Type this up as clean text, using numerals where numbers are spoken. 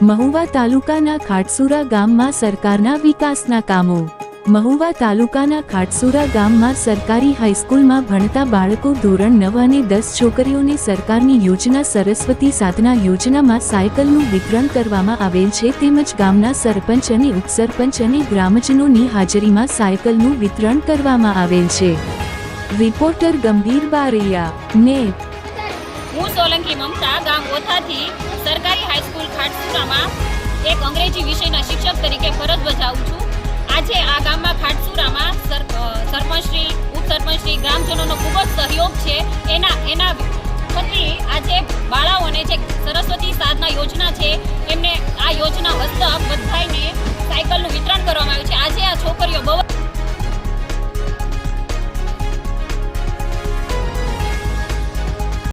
મહુવા તાલુકાના ખાટસુરા ગામમાં સરકારના વિકાસના કામો। મહુવા તાલુકાના ખાટસુરા ગામમાં સરકારી હાઈસ્કૂલમાં ભણતા બાળકો ધોરણ 9 અને 10 છોકરીઓને સરકારની યોજના સરસ્વતી સાધના યોજનામાં સાયકલનું વિતરણ કરવામાં આવેલ છે, તેમજ ગામના સરપંચ અને ઉપસરપંચ અને ગ્રામજનોની હાજરીમાં સાયકલનું વિતરણ કરવામાં આવેલ છે। રિપોર્ટર ગંભીર બારૈયા, નેપ। હું સોલંકી મમતા ગામ ઓથાથી સરકારી હાઈસ્કૂલ ખાટસુરામાં એક અંગ્રેજી વિષયના શિક્ષક તરીકે ફરજ બજાવું છું। આજે આ ગામમાં ખાટસુરામાં સરપંચશ્રી, ઉપસરપંચશ્રી, ગ્રામજનોનો ખૂબ જ સહયોગ છે। એના થકી આજે બાળાઓને